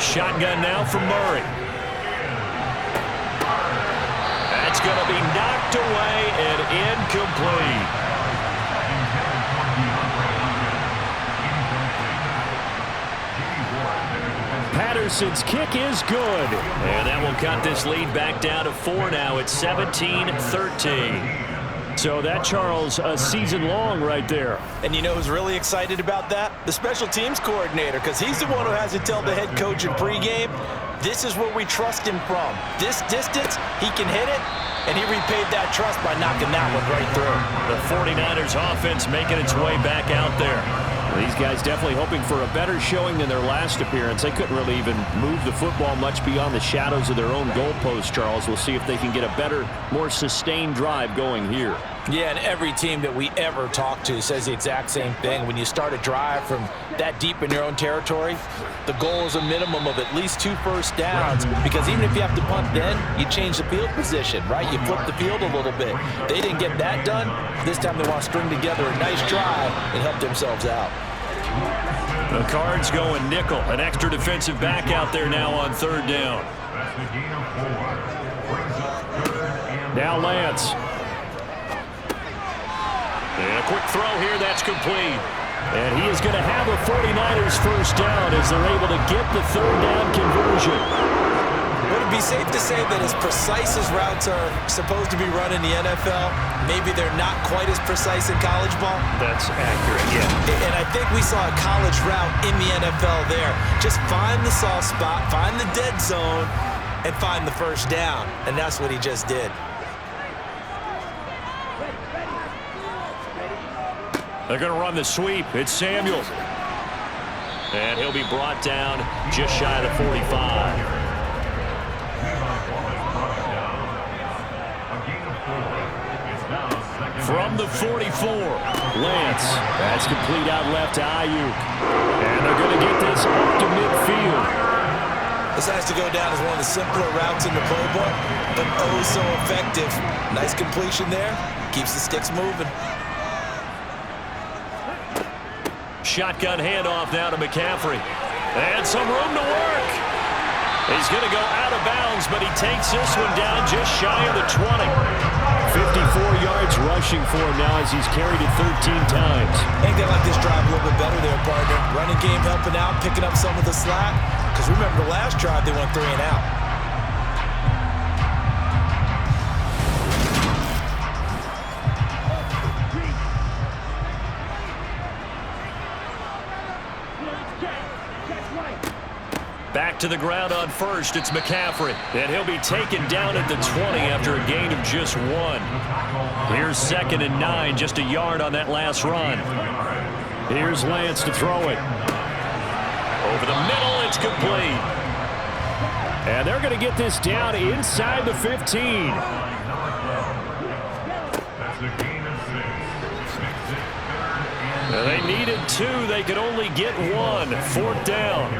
Shotgun now from Murray. That's going to be knocked away and incomplete. Patterson's kick is good. And that will cut this lead back down to 4 now. It's 17-13. So that, Charles, a season long right there. And you know who's really excited about that? The special teams coordinator, because he's the one who has to tell the head coach in pregame, this is where we trust him from. This distance, he can hit it, and he repaid that trust by knocking that one right through. The 49ers offense making its way back out there. These guys definitely hoping for a better showing than their last appearance. They couldn't really even move the football much beyond the shadows of their own goalpost, Charles. We'll see if they can get a better, more sustained drive going here. Yeah, and every team that we ever talk to says the exact same thing. When you start a drive from that deep in your own territory, the goal is a minimum of at least 2 first downs, because even if you have to punt then, you change the field position, right? You flip the field a little bit. They didn't get that done. This time they want to string together a nice drive and help themselves out. The Cards going nickel. An extra defensive back out there now on 3rd down. Now Lance. And a quick throw here, that's complete. And he is going to have a 49ers first down as they're able to get the 3rd down conversion. Would it be safe to say that as precise as routes are supposed to be run in the NFL, maybe they're not quite as precise in college ball? That's accurate, yeah. And I think we saw a college route in the NFL there. Just find the soft spot, find the dead zone, and find the first down. And that's what he just did. They're going to run the sweep. It's Samuel. And he'll be brought down just shy of the 45. From the 44, Lance. That's complete out left to Ayuk. And they're going to get this up to midfield. This has to go down as one of the simpler routes in the playbook, but oh so effective. Nice completion there. Keeps the sticks moving. Shotgun handoff now to McCaffrey. And some room to work. He's going to go out of bounds, but he takes this one down just shy of the 20. 54 yards rushing for him now as he's carried it 13 times. I think they like this drive a little bit better there, partner. Running game helping out, picking up some of the slack. Because remember the last drive, they went 3 and out. Back to the ground on first, it's McCaffrey. And he'll be taken down at the 20 after a gain of just 1. Here's 2nd and 9, just a yard on that last run. Here's Lance to throw it. Over the middle, it's complete. And they're going to get this down inside the 15. Now they needed 2, they could only get 1. 4th down.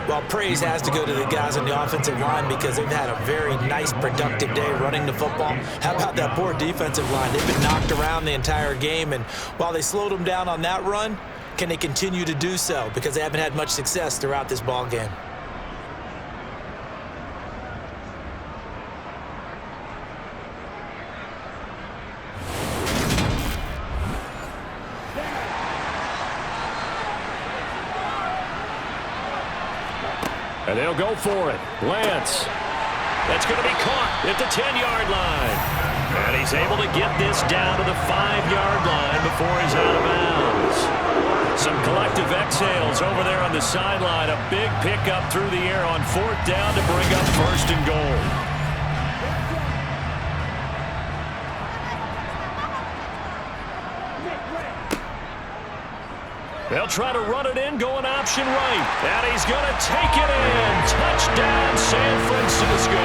Well, praise has to go to the guys on the offensive line because they've had a very nice, productive day running the football. How about that poor defensive line? They've been knocked around the entire game, and while they slowed them down on that run, can they continue to do so? Because they haven't had much success throughout this ball game. And they'll go for it. Lance. That's going to be caught at the 10-yard line. And he's able to get this down to the 5-yard line before he's out of bounds. Some collective exhales over there on the sideline. A big pickup through the air on 4th down to bring up 1st and goal. They'll try to run it in, going option right. And he's going to take it in. Touchdown, San Francisco.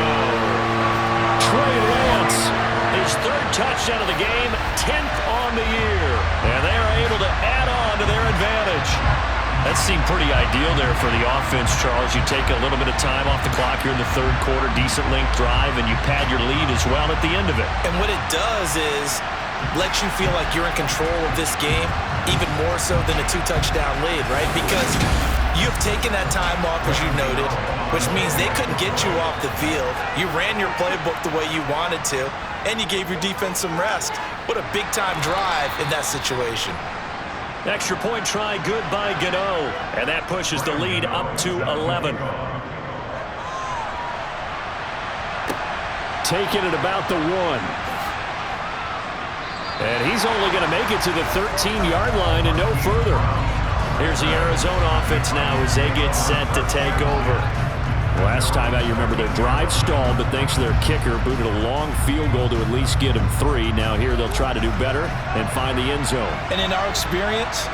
Trey Lance, his 3rd touchdown of the game, 10th on the year. And they are able to add on to their advantage. That seemed pretty ideal there for the offense, Charles. You take a little bit of time off the clock here in the 3rd quarter, decent length drive, and you pad your lead as well at the end of it. And what it does is lets you feel like you're in control of this game, even more so than a 2-touchdown lead, right? Because You've taken that time off, as you noted, which means they couldn't get you off the field. You ran your playbook the way you wanted to, and you gave your defense some rest. What a big-time drive in that situation. Extra point try good by Gano, and that pushes the lead up to 11. Taking it about the 1. And he's only going to make it to the 13-yard line and no further. Here's the Arizona offense now as they get set to take over. Last time out, you remember their drive stalled, but thanks to their kicker, booted a long field goal to at least get them 3. Now here they'll try to do better and find the end zone. And in our experience,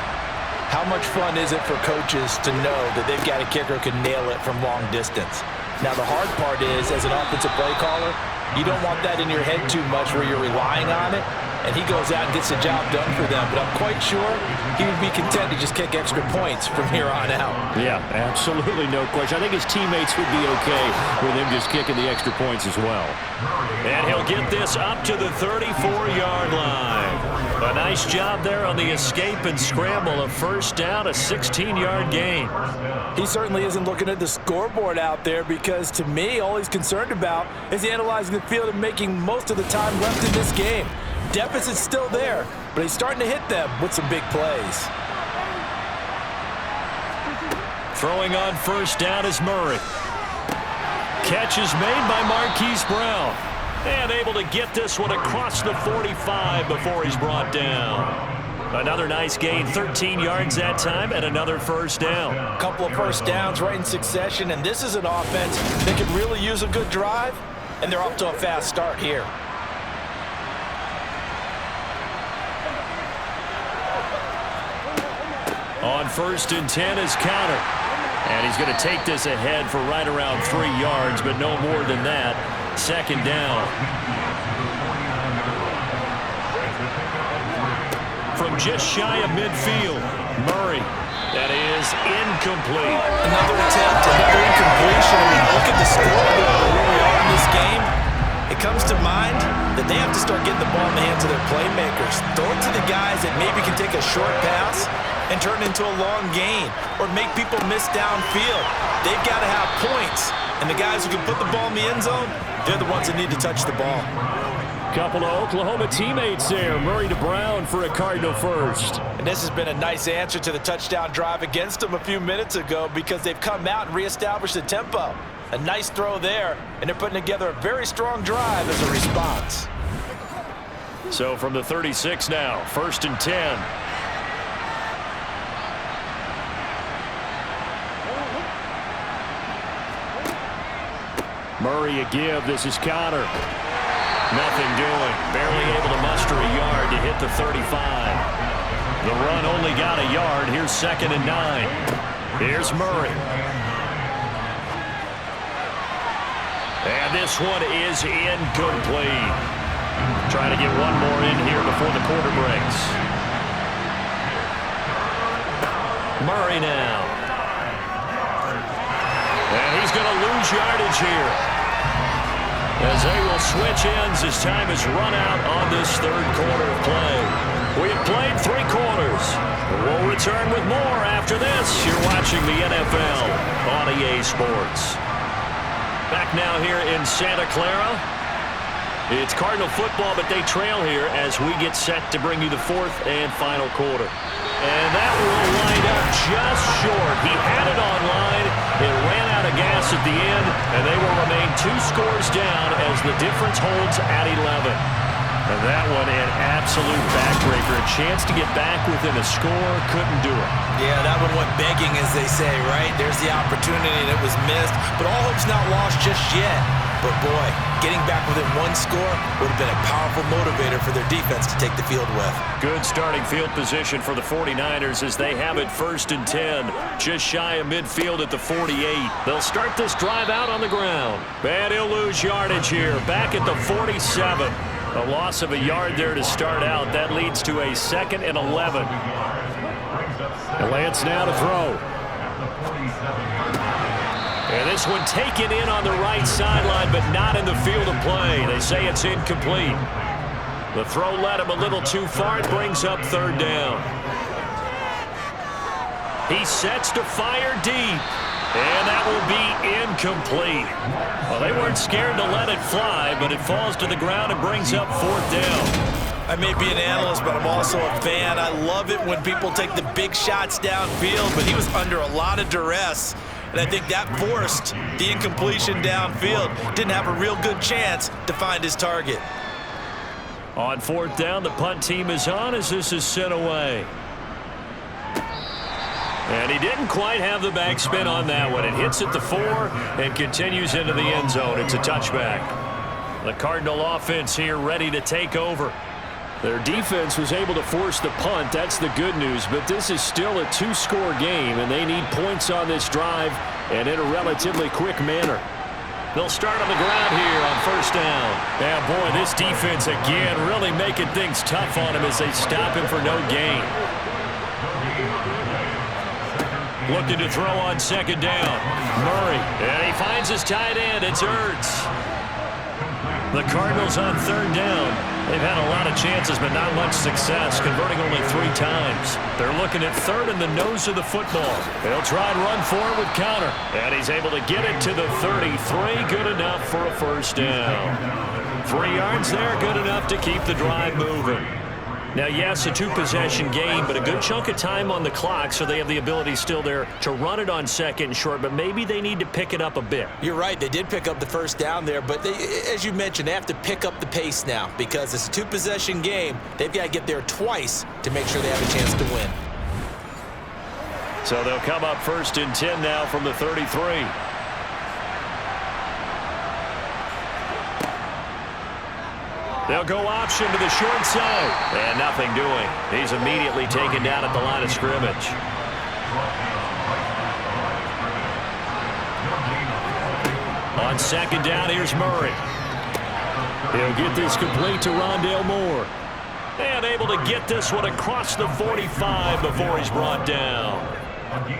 how much fun is it for coaches to know that they've got a kicker who can nail it from long distance? Now the hard part is, as an offensive play caller, you don't want that in your head too much where you're relying on it. And he goes out and gets the job done for them. But I'm quite sure he would be content to just kick extra points from here on out. Yeah, absolutely no question. I think his teammates would be okay with him just kicking the extra points as well. And he'll get this up to the 34-yard line. A nice job there on the escape and scramble. A first down, a 16-yard gain. He certainly isn't looking at the scoreboard out there because, to me, all he's concerned about is analyzing the field and making most of the time left in this game. Deficit's still there, but he's starting to hit them with some big plays. Throwing on first down is Murray. Catch is made by Marquise Brown. And able to get this one across the 45 before he's brought down. Another nice gain, 13 yards that time, and another first down. A couple of first downs right in succession, and this is an offense that could really use a good drive, and they're off to a fast start here. On first and 10 is Counter. And he's going to take this ahead for right around 3 yards, but no more than that. Second down. From just shy of midfield, Murray. That is incomplete. Another attempt, another incompletion. I mean, look at the scoreboard where we are in this game. It comes to mind that they have to start getting the ball in the hands of their playmakers. Throw it to the guys that maybe can take a short pass and turn it into a long gain or make people miss downfield. They've got to have points. And the guys who can put the ball in the end zone, they're the ones that need to touch the ball. Couple of Oklahoma teammates there. Murray to Brown for a Cardinal first. And this has been a nice answer to the touchdown drive against them a few minutes ago because they've come out and reestablished the tempo. A nice throw there, and they're putting together a very strong drive as a response. So from the 36 now, first and 10. Murray a give. This is Counter. Nothing doing. Barely able to muster a yard to hit the 35. The run only got a yard. Here's second and 9. Here's Murray. And this one is incomplete. Trying to get one more in here before the quarter breaks. Murray now. And he's going to lose yardage here, as they will switch ends as time is run out on this third quarter of play. We have played 3 quarters. We'll return with more after this. You're watching the NFL on EA Sports. Back now here in Santa Clara. It's Cardinal football, but they trail here as we get set to bring you the 4th and final quarter. And that will line up just short. He had it on line. It ran out of gas at the end, and they will remain 2 scores down as the difference holds at 11. And that one an absolute backbreaker. A chance to get back within a score, couldn't do it. Yeah, that one went begging, as they say, right? There's the opportunity, and it was missed. But all hope's not lost just yet. But, boy, getting back within 1 score would have been a powerful motivator for their defense to take the field with. Good starting field position for the 49ers as they have it first and 10. Just shy of midfield at the 48. They'll start this drive out on the ground. And he'll lose yardage here, back at the 47. A loss of a yard there to start out. That leads to a 2nd and 11. Lance now to throw. And this one taken in on the right sideline, but not in the field of play. They say it's incomplete. The throw led him a little too far. It brings up 3rd down. He sets to fire deep. And that will be incomplete. Well, they weren't scared to let it fly, but it falls to the ground and brings up 4th down. I may be an analyst, but I'm also a fan. I love it when people take the big shots downfield, but he was under a lot of duress. And I think that forced the incompletion downfield. Didn't have a real good chance to find his target. On 4th down, the punt team is on as this is sent away. And he didn't quite have the backspin on that one. It hits at the 4 and continues into the end zone. It's a touchback. The Cardinal offense here ready to take over. Their defense was able to force the punt. That's the good news. But this is still a 2-score game, and they need points on this drive and in a relatively quick manner. They'll start on the ground here on 1st down. Yeah, boy, this defense again really making things tough on him as they stop him for no gain. Looking to throw on 2nd down. Murray. And he finds his tight end. It's Ertz. The Cardinals on 3rd down. They've had a lot of chances, but not much success, converting only 3 times. They're looking at 3rd in the nose of the football. They'll try and run for it with counter. And he's able to get it to the 33. Good enough for a 1st down. 3 yards there, good enough to keep the drive moving. Now, yes, a 2-possession game, but a good chunk of time on the clock, so they have the ability still there to run it on 2nd and short, but maybe they need to pick it up a bit. You're right. They did pick up the 1st down there, but they, as you mentioned, they have to pick up the pace now because it's a 2-possession game. They've got to get there twice to make sure they have a chance to win. So they'll come up 1st and 10 now from the 33. They'll go option to the short side. And nothing doing. He's immediately taken down at the line of scrimmage. On 2nd down, here's Murray. He'll get this complete to Rondale Moore. And able to get this one across the 45 before he's brought down.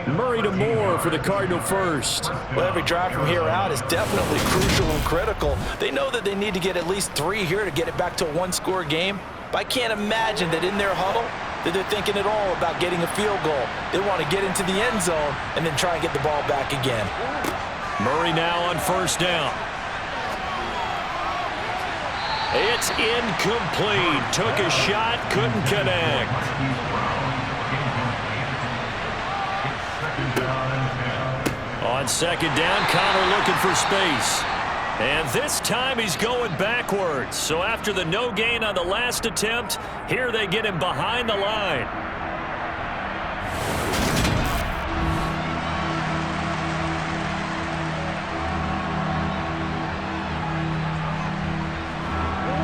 Murray to Moore for the Cardinal 1st. Well, every drive from here out is definitely crucial and critical. They know that they need to get at least 3 here to get it back to a 1-score game. But I can't imagine that in their huddle that they're thinking at all about getting a field goal. They want to get into the end zone and then try and get the ball back again. Murray now on 1st down. It's incomplete. Took a shot, couldn't connect. On 2nd down, Connor looking for space. And this time he's going backwards. So after the no gain on the last attempt, here they get him behind the line.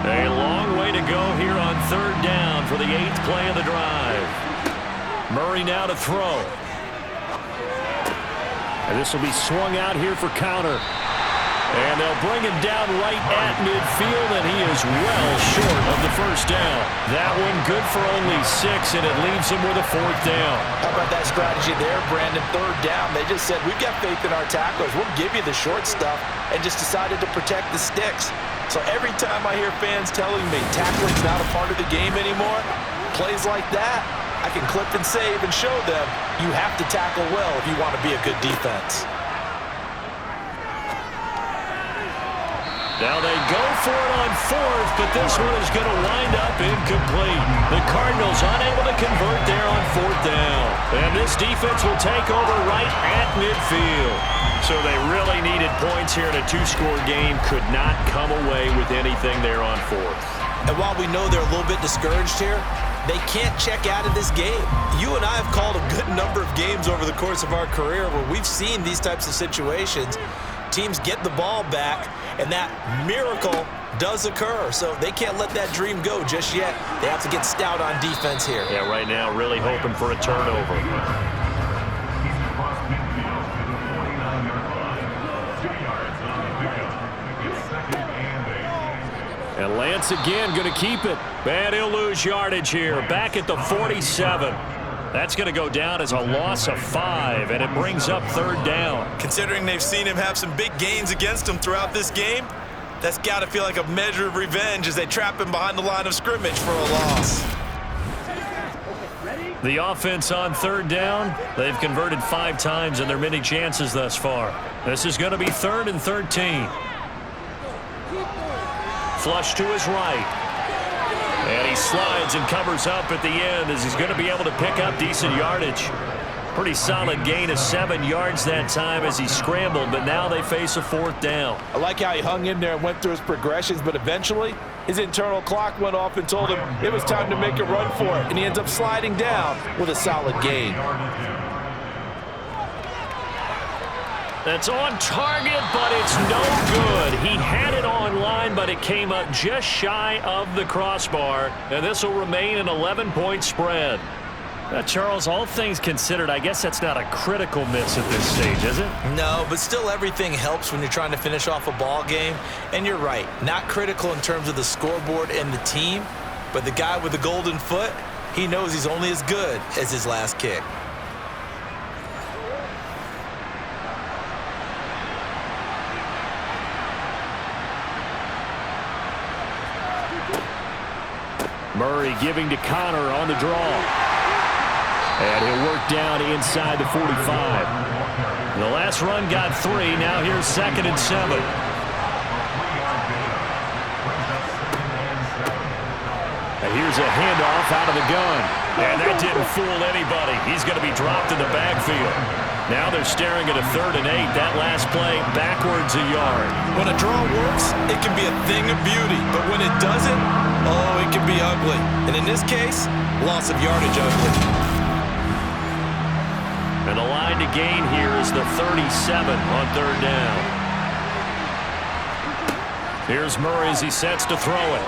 A long way to go here on 3rd down for the 8th play of the drive. Murray now to throw. And this will be swung out here for counter. And they'll bring him down right at midfield, and he is well short of the 1st down. That one good for only 6, and it leaves him with a 4th down. How about that strategy there, Brandon? 3rd down. They just said, we've got faith in our tacklers. We'll give you the short stuff, and just decided to protect the sticks. So every time I hear fans telling me tackling's not a part of the game anymore, plays like that, I can clip and save and show them you have to tackle well if you want to be a good defense. Now they go for it on 4th, but this one is going to wind up incomplete. The Cardinals unable to convert there on 4th down. And this defense will take over right at midfield. So they really needed points here in a 2-score game. Could not come away with anything there on 4th. And while we know they're a little bit discouraged here, they can't check out of this game. You and I have called a good number of games over the course of our career where we've seen these types of situations. Teams get the ball back, and that miracle does occur. So they can't let that dream go just yet. They have to get stout on defense here. Yeah, right now really hoping for a turnover. And Lance again going to keep it. And he'll lose yardage here. Back at the 47. That's going to go down as a loss of 5, and it brings up 3rd down. Considering they've seen him have some big gains against him throughout this game, that's got to feel like a measure of revenge as they trap him behind the line of scrimmage for a loss. The offense on third down, they've converted 5 times in their many chances thus far. This is going to be 3rd and 13. Flush to his right. And he slides and covers up at the end as he's going to be able to pick up decent yardage. Pretty solid gain of 7 yards that time as he scrambled, but now they face a 4th down. I like how he hung in there and went through his progressions, but eventually his internal clock went off and told him it was time to make a run for it, and he ends up sliding down with a solid gain. That's on target, but it's no good. He had it on line, but it came up just shy of the crossbar, and this will remain an 11-point spread. Charles, all things considered, I guess that's not a critical miss at this stage, is it? No, but still everything helps when you're trying to finish off a ball game. And you're right, not critical in terms of the scoreboard and the team, but the guy with the golden foot, he knows he's only as good as his last kick. Murray giving to Connor on the draw. And he'll work down inside the 45. The last run got 3. Now here's 2nd and 7. And here's a handoff out of the gun. And that didn't fool anybody. He's going to be dropped in the backfield. Now they're staring at a 3rd and 8. That last play backwards a yard. When a draw works, it can be a thing of beauty. But when it doesn't, oh, it can be ugly. And in this case, loss of yardage ugly. And the line to gain here is the 37 on 3rd down. Here's Murray as he sets to throw it.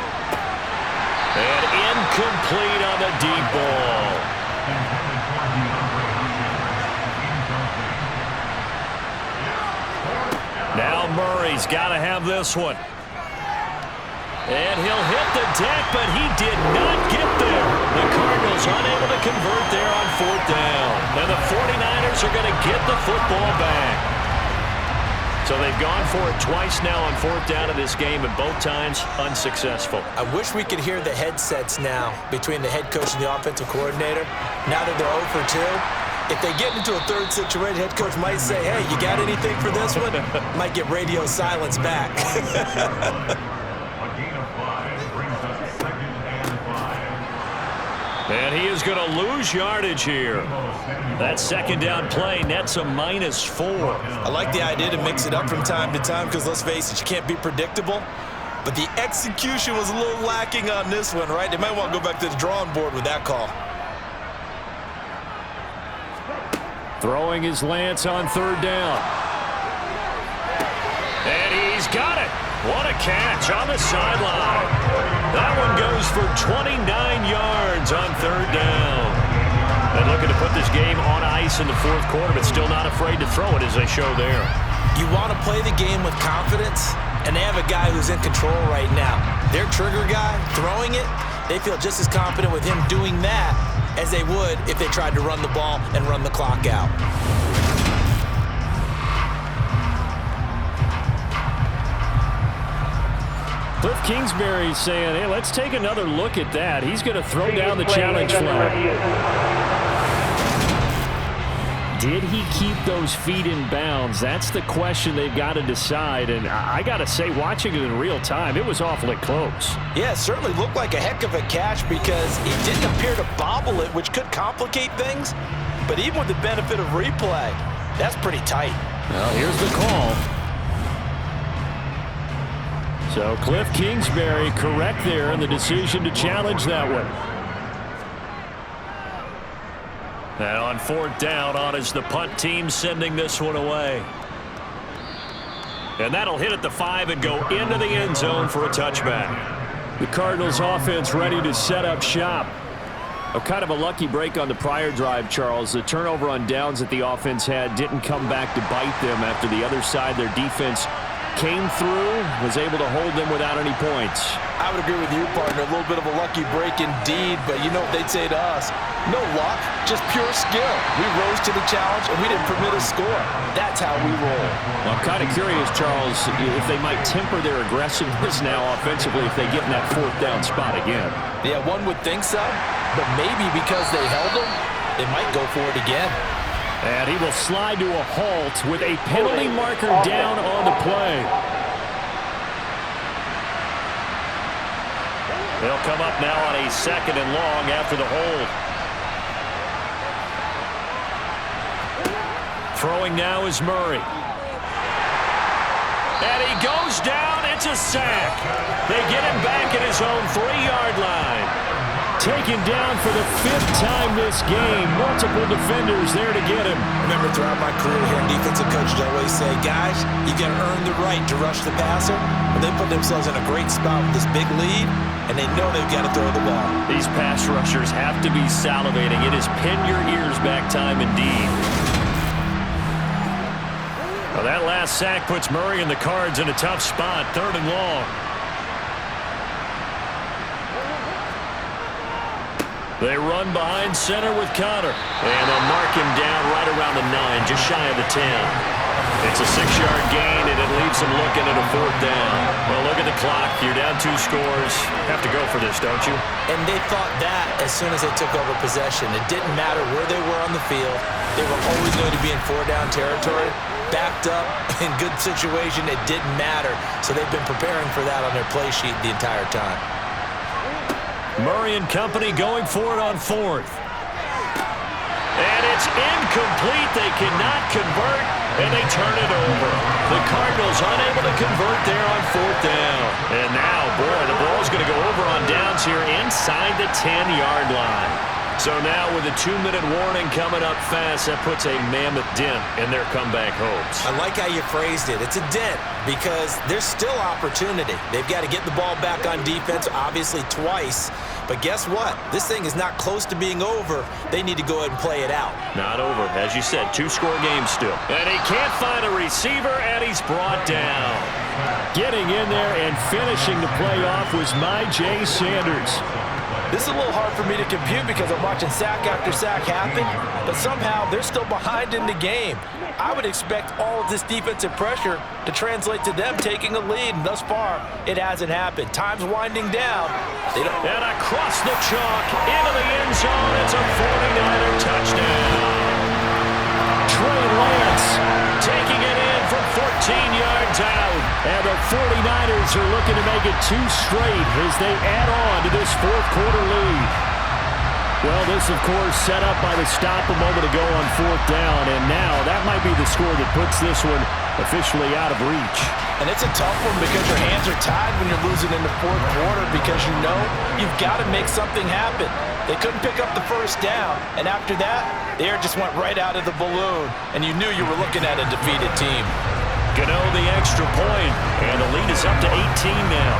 And incomplete on the deep ball. Now Murray's got to have this one. And he'll hit the deck, but he did not get there. The Cardinals unable to convert there on 4th down. And the 49ers are going to get the football back. So they've gone for it twice now on 4th down in this game, and both times unsuccessful. I wish we could hear the headsets now between the head coach and the offensive coordinator. Now that they're 0 for 2, if they get into a 3rd situation, head coach might say, hey, you got anything for this one? Might get radio silence back. And he is going to lose yardage here. That 2nd down play nets a -4. I like the idea to mix it up from time to time because, let's face it, you can't be predictable. But the execution was a little lacking on this one, right? They might want to go back to the drawing board with that call. Throwing his Lance on 3rd down. And he's got it. What a catch on the sideline. That one goes for 29 yards on 3rd down. And looking to put this game on ice in the 4th quarter, but still not afraid to throw it as they show there. You want to play the game with confidence, and they have a guy who's in control right now. Their trigger guy, throwing it, they feel just as confident with him doing that as they would if they tried to run the ball and run the clock out. Cliff Kingsbury saying, hey, let's take another look at that. He's going to throw down the challenge flag. Did he keep those feet in bounds? That's the question they've got to decide. And I got to say, watching it in real time, it was awfully close. Yeah, it certainly looked like a heck of a catch because he didn't appear to bobble it, which could complicate things. But even with the benefit of replay, that's pretty tight. Well, here's the call. So Cliff Kingsbury correct there in the decision to challenge that one. And on 4th down, on is the punt team sending this one away. And that'll hit at the 5 and go into the end zone for a touchback. The Cardinals offense ready to set up shop. Kind of a lucky break on the prior drive, Charles. The turnover on downs that the offense had didn't come back to bite them after the other side. Their defense came through, was able to hold them without any points. I would agree with you, partner. A little bit of a lucky break indeed, but you know what they'd say to us? No luck, just pure skill. We rose to the challenge, and we didn't permit a score. That's how we roll. Well, I'm kind of curious, Charles, if they might temper their aggressiveness now offensively if they get in that fourth down spot again. Yeah, one would think so, but maybe because they held them, they might go for it again. And he will slide to a halt with a penalty marker down on the play. They'll come up now on a 2nd and long after the hold. Throwing now is Murray. And he goes down. It's a sack. They get him back at his own 3-yard line. Taken down for the 5th time this game. Multiple defenders there to get him. Remember, throughout my career here, defensive coaches always say, guys, you got to earn the right to rush the passer. But they put themselves in a great spot with this big lead, and they know they've got to throw the ball. These pass rushers have to be salivating. It is pin your ears back time indeed. Well, that last sack puts Murray and the Cards in a tough spot. 3rd and long. They run behind center with Connor. And they'll mark him down right around the 9, just shy of the 10. It's a 6-yard gain, and it leaves them looking at a 4th down. Well, look at the clock. You're down 2 scores. Have to go for this, don't you? And they thought that as soon as they took over possession. It didn't matter where they were on the field. They were always going to be in 4-down territory. Backed up, in good situation, it didn't matter. So they've been preparing for that on their play sheet the entire time. Murray and company going for it on 4th. And it's incomplete. They cannot convert, and they turn it over. The Cardinals unable to convert there on 4th down. And now, boy, the ball's going to go over on downs here inside the 10-yard line. So now with a 2-minute warning coming up fast, that puts a mammoth dent in their comeback hopes. I like how you phrased it. It's a dent because there's still opportunity. They've got to get the ball back on defense, obviously twice. But guess what? This thing is not close to being over. They need to go ahead and play it out. Not over. As you said, 2-score game still. And he can't find a receiver, and he's brought down. Getting in there and finishing the play off was Jay Sanders. This is a little hard for me to compute because I'm watching sack after sack happen, but somehow they're still behind in the game. I would expect all of this defensive pressure to translate to them taking a lead, and thus far, it hasn't happened. Time's winding down. And across the chalk, into the end zone, it's a 49er touchdown. Trey Lance taking it in from 14 yards out. And the 49ers are looking to make it 2 straight as they add on to this 4th-quarter lead. Well, this, of course, set up by the stop a moment ago on 4th down, and now that might be the score that puts this one officially out of reach. And it's a tough one because your hands are tied when you're losing in the 4th quarter because you know you've got to make something happen. They couldn't pick up the 1st down, and after that, the air just went right out of the balloon, and you knew you were looking at a defeated team. Gano the extra point, and the lead is up to 18 now.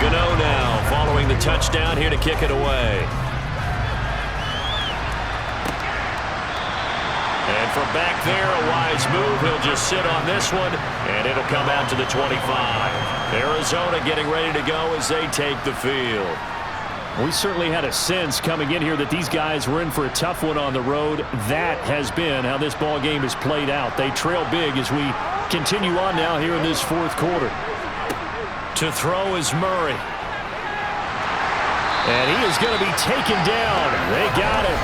Gano now following the touchdown here to kick it away. And from back there, a wise move. He'll just sit on this one, and it'll come out to the 25. Arizona getting ready to go as they take the field. We certainly had a sense coming in here that these guys were in for a tough one on the road. That has been how this ball game has played out. They trail big as we continue on now here in this 4th quarter. To throw is Murray. And he is going to be taken down. They got him.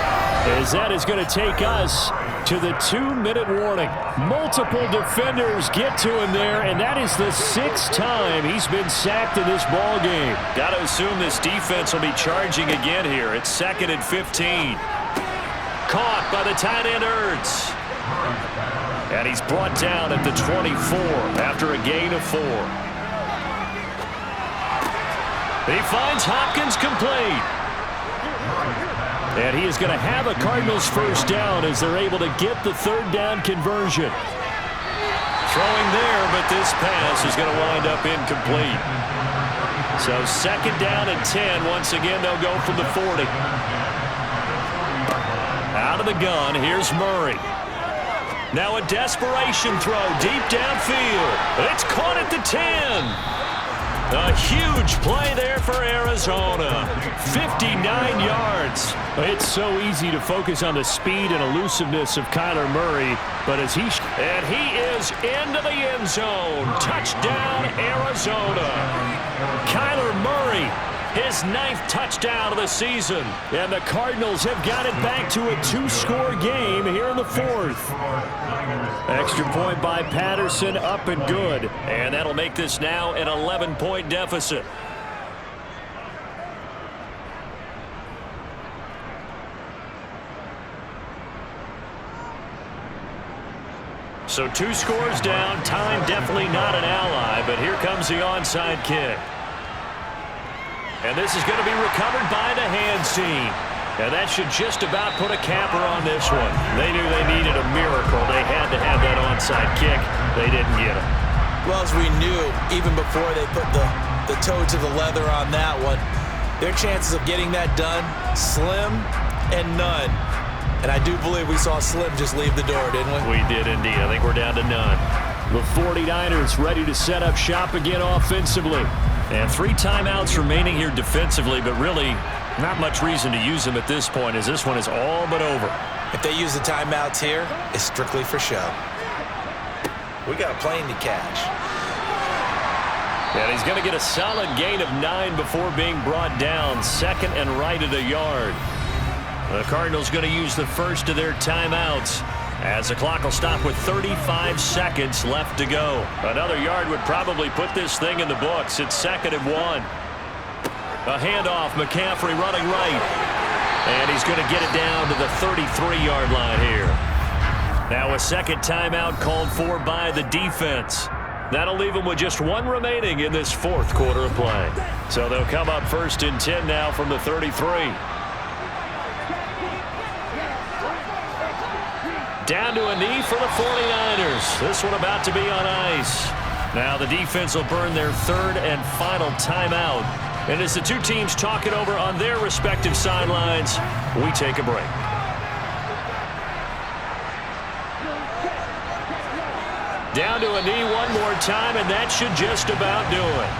As that is going to take us to the 2-minute warning. Multiple defenders get to him there, and that is the 6th time he's been sacked in this ball game. Got to assume this defense will be charging again here. It's 2nd and 15. Caught by the tight end Ertz. And he's brought down at the 24 after a gain of 4. He finds Hopkins complete. And he is going to have a Cardinals 1st down as they're able to get the 3rd down conversion. Throwing there, but this pass is going to wind up incomplete. So 2nd down and 10. Once again, they'll go from the 40. Out of the gun, here's Murray. Now a desperation throw deep downfield. It's caught at the 10. A huge play there for Arizona. 59 yards. It's so easy to focus on the speed and elusiveness of Kyler Murray, but as he is into the end zone. Touchdown, Arizona. Kyler Murray, his 9th touchdown of the season. And the Cardinals have got it back to a 2-score game here in the 4th. Extra point by Patterson, up and good. And that'll make this now an 11-point deficit. So 2 scores down. Time definitely not an ally, but here comes the onside kick. And this is going to be recovered by the hands team. And that should just about put a capper on this one. They knew they needed a miracle. They had to have that onside kick. They didn't get it. Well, as we knew, even before they put the toe to the leather on that one, their chances of getting that done, slim and none. And I do believe we saw Slim just leave the door, didn't we? We did indeed. I think we're down to none. The 49ers ready to set up shop again offensively. And 3 timeouts remaining here defensively, but really not much reason to use them at this point, as this one is all but over. If they use the timeouts here, it's strictly for show. We got a plane to catch. And he's going to get a solid gain of 9 before being brought down. 2nd and right at a yard. The Cardinals going to use the first of their timeouts, as the clock will stop with 35 seconds left to go. Another yard would probably put this thing in the books. It's 2nd and 1. A handoff, McCaffrey running right. And he's going to get it down to the 33-yard line here. Now a second timeout called for by the defense. That'll leave them with just 1 remaining in this 4th quarter of play. So they'll come up 1st and 10 now from the 33. Down to a knee for the 49ers. This one about to be on ice. Now the defense will burn their 3rd and final timeout. And as the 2 teams talk it over on their respective sidelines, we take a break. Down to a knee one more time, and that should just about do it.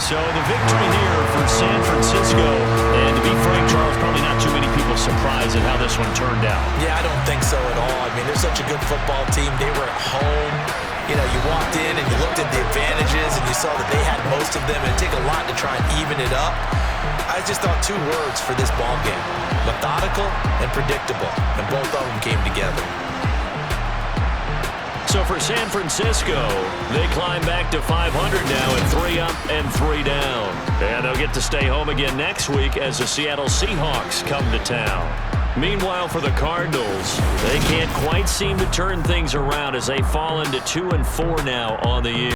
So the victory here for San Francisco. And to be frank, Charles, probably not too many people surprised at how this one turned out. Yeah, I don't think so at all. I mean, they're such a good football team. They were at home. You know, you walked in and you looked at the advantages and you saw that they had most of them. And it'd take a lot to try and even it up. I just thought 2 words for this ball game: methodical and predictable. And both of them came together. So for San Francisco, they climb back to 500 now and 3 up and 3 down. And they'll get to stay home again next week as the Seattle Seahawks come to town. Meanwhile, for the Cardinals, they can't quite seem to turn things around as they fall into 2 and 4 now on the year.